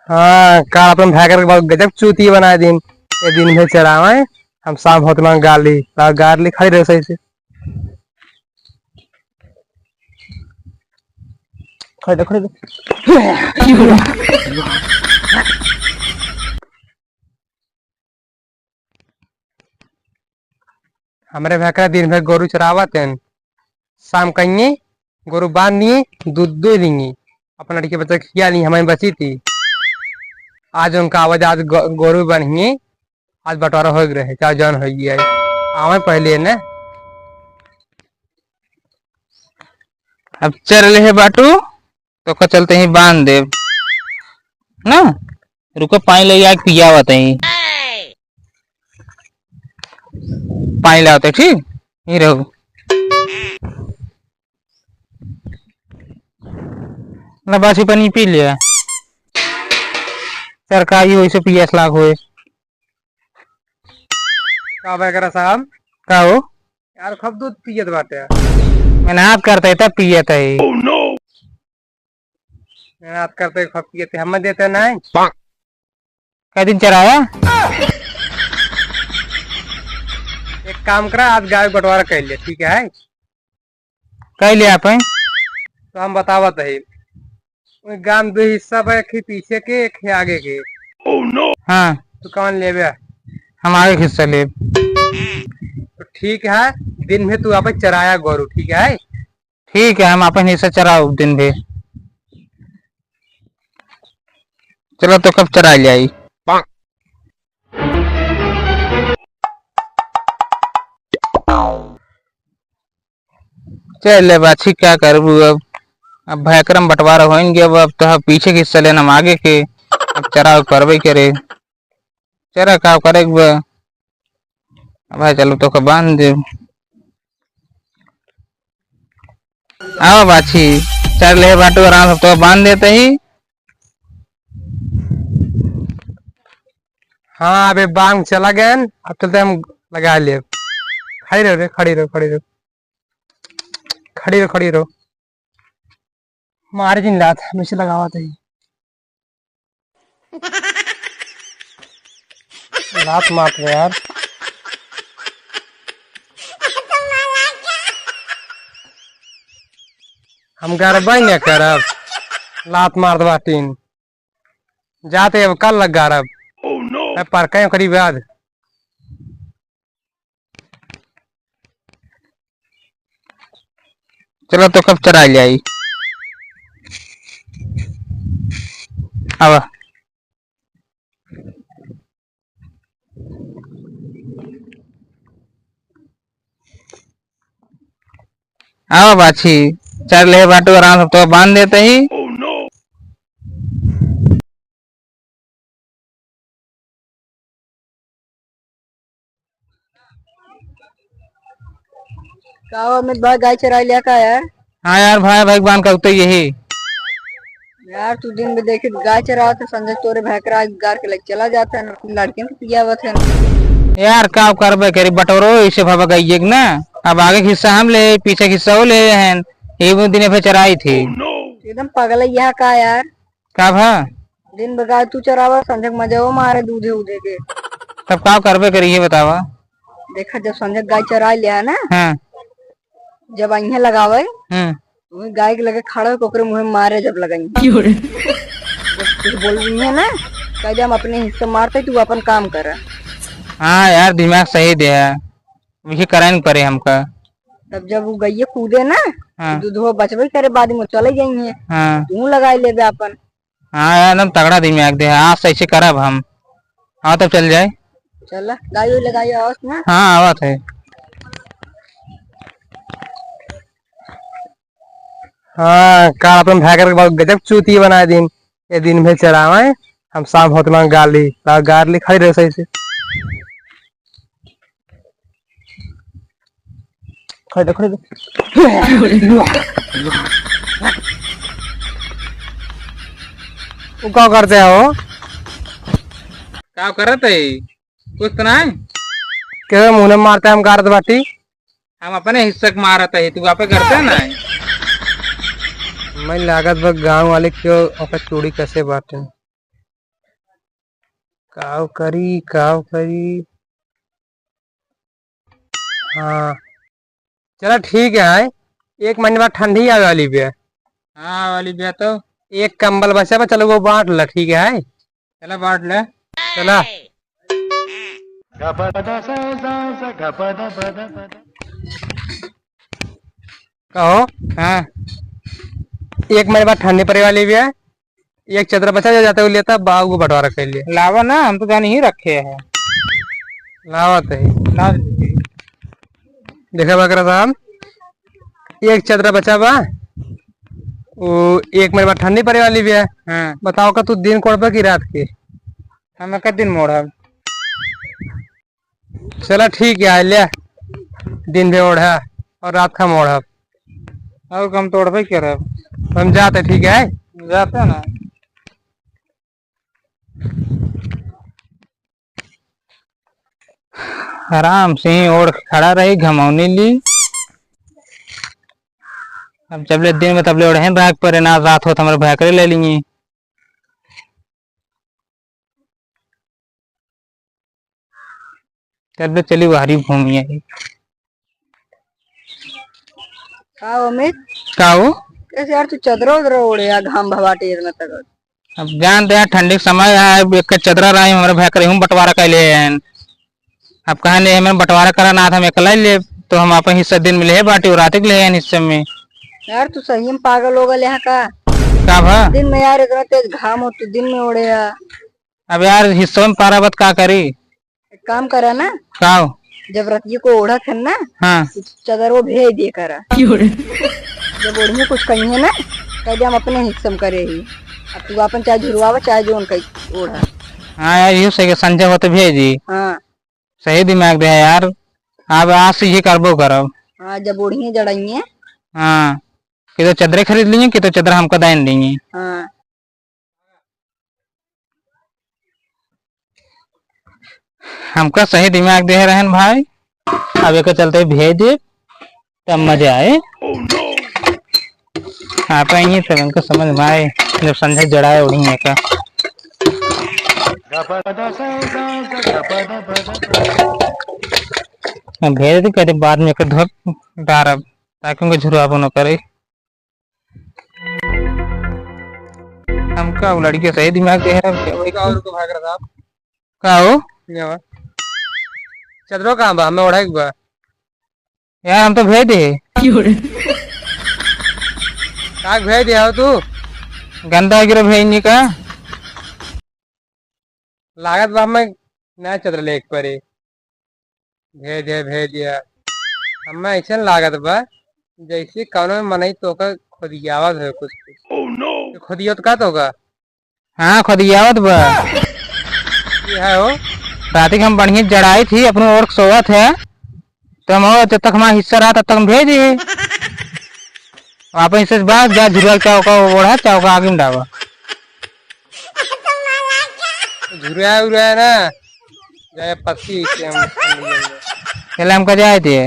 हाँ का अपन भागर के गजब चूती बना दिन ये दिन में चढ़ावे। हम शाम होत मांग गार्ली खाई रहे सही से खड़े हमारे भैकरा दिन भर गोरु चरावत हैं। शाम कहीं गोरु बांध दिए दूध दे देंगी अपना लड़के बच्चा खिया नहीं हमारी बची थी। आज उनका आवाज आज गोरु बनिए आज बंटवारा हो गए चाहे जान हो गया आवे पहले न अब चल रहे है बाटू तो का चलते ही बांध दे ना। रुको पानी ले आके पिया बताई पानी लाते ठीक ही रहो ना बासी पानी पी लिया सरकारी वैसे पियास लाग होए का वगैरह साहब का हो यार खूब दूध पियत बाटे मेहनत करते तब पियत है मेहनत करते खूब पियते हम देते नहीं कै दिन चराया एक काम करा आज गाय बंटवारा कर ले ठीक है कह लिया आप तो हम बतावत है गांव दो हिस्सा पे एक ही पीछे के एक ही आगे के हाँ तो कौन लेवे हम आगे हिस्सा ले तो ठीक है दिन में तू आप चराया गोरू ठीक है ठीक है हम अपन हिस्सा चराओ दिन भी चलो तो कब चरा जाई चल बाछी क्या करबू अब भयक्रम बंटवारा होंगे अब तो पीछे के हिस्सा लेना हम आगे के अब चराव करबे करे चरा का करे भाई चलो तो बांध दे आओ बाछी चल ले बाटू आराम से तो बांध देते ही हाँ अबे बांग चला गया अब चलते हम लगा ले खड़ी रहो रे खड़ी रहो खड़ी रहो खड़ी रहो खड़ी रहो मारे जिन लात हमेशा लगावा था लात मात रहे यार हम गरबा न करब लात मार दबाटीन जाते अब कल लग गरब पर कहीं करीब याद चलो तो कब चरा जाई अब आओ बाछी चल ले बाटू आराम से तो बांध देते ही अमित भाई गाय चरा लिया का यार। हाँ यार भाई भगवान का उतर यही यार तू दिन में देखे गाय चरा तो संजय तोरे भैकरा गार के लग चला जाता है ना लड़के को पिया हुआ था यार का करबे करी बटोरो इसे भावा गई ना अब आगे हिस्सा हम ले पीछे हिस्सा वो ले हैं ये दिन पे चराई थी एकदम पागल है यहाँ का यार का भा दिन भर गाय तू चरावा संजय मजा वो मारे दूधे उधे के तब का करबे करी ये बतावा देखा जब संजय गाय चरा लिया ना हाँ जब अइहे लगावे वही गाय के लगे खड़ा होकर मुँह में मारे जब लगाई कुछ बोल रही है ना कह हम अपने हिस्से मारते तू अपन काम कर। हाँ यार दिमाग सही दे मुझे करा नहीं पड़े हमका तब जब वो गई कूदे ना हाँ। दूध वो बचबे करे बाद में चले जाएंगे हाँ तू लगा ले अपन। हाँ यार एकदम तगड़ा दिमाग दे आज से ऐसे करब हम हाँ तब चल जाए चल गाय लगाई आवस ना हाँ आवत है हाँ का अपन भागर के गजब चूती बना दिन ये दिन में चढ़ावे। हम शाम होत मांग गार्ली खाई रहे सही से खड़े खड़े वो क्या करते हो क्या करत है कुछ तो नहीं क्या मुंह में मारते हम गारत बाटी हम अपने हिस्से को मारत है तू आपे करते ना मैं लागत बा गांव वाले क्यों चूड़ी कैसे बांटे। काव करी। हाँ चलो ठीक है। एक महीने बाद ठंडी आवे वाली भी है। हाँ वाली बिया तो एक कंबल बचा बा, चलो वो बांट ला, ठीक है। चला बांट ले। चला कहो। हाँ एक महीने बाद ठंडी पड़े वाली भी है। एक चदरा बचा जो जाते हुए लेता बाबू को बंटवारा कर लिए। लावा ना, हम तो जान ही रखे हैं। लावत है। ला देखा बकरा साहब, एक चदरा बचा बा, वो एक महीने बाद ठंडी पड़े वाली भी है। हाँ बताओ का तू दिन कोड़बा की रात के। हमें कद दिन मोड़ा। चला ठीक है ले, दिन भी ओढ़ा और रात का मोड़ा। और कम तोड़ भाई क्या हम जाते, ठीक है। जाते ना। आराम से ही ओढ़ के खड़ा रही, घमौनी ली। अब जब ले दिन में तब ले ओढ़े भाग पर ना, रात हो तो हमारे भाकरे ले लेंगे। तब ले चली बाहरी घूमिए। हाँ अमित, का हो? कैसे यार तू चदरा उधर ओढ़े यार, घाम भवाटे इतना तक। अब जान दे ठंडी के समय है, एक चदरा रही हमारे भाकरे हूँ बंटवारा कर ले। अब कहा नहीं हमें बंटवारा करा ना था, हम अकेला ले तो हम अपन हिस्सा दिन में ले बाटी और रात के ले हिस्से में। यार तू सही में पागल हो गए यहाँ का। का भा? दिन में यार इतना तेज घाम हो, तू दिन में ओढ़े यार। अब यार हिस्सों में पारावत का करी। एक काम करा ना, का हो? जब रतिये को ओढ़ा थे ना, हाँ चदर वो भेज दिए करा। जब ओढ़िए कुछ कही है ना, कह दे हम अपने हिस्से में करे ही। अब तू अपन चाहे झुरवावा चाहे जो उनका ओढ़ा। हाँ यार ये सही संजय होते भेजी। हाँ सही दिमाग दे यार। अब आज से ये करबो करब। हाँ, जब ओढ़िए जड़ाइए। हाँ कि तो चदरे खरीद लेंगे, कि तो चदरा हमको दान देंगे। हाँ हमका सही दिमाग दे रहे हैं भाई। अब एक चलते भेज दे तब मजा आए। आप आएंगे तब हमको समझ में आए, जब संजय जड़ाए उड़ेंगे का। भेज दे कहते बाद में धोप डारब, ताकि उनको झुरवाबो न करे। हमका वो लड़की सही दिमाग दे रहा है। का हो? चदरो कहाँ बा, हमें ओढ़ा बा। यार हम तो भेज दे। काग भेज दिया हो तू। गंदा गिरा भेजने का लागत बा हमें नया चदर ले एक परी। भेज दिया हमें ऐसा लागत बा जैसे कौनो में मनई तो का खुदियावत है कुछ कुछ। तो खुदियत का तो का। हाँ खुद आवत बा। ये है हो। रात के हम बढ़िया जड़ाई थी अपने और सोवा थे, तो हम जब तक हमारा हिस्सा रहा तब तक हम भेज दिए। आप हिस्से से बाद जा झुरल चौका ओढ़ा चौका आगे में डावा। झुरिया उरिया ना जाए पत्ती से हम पहले हमका जाए थे।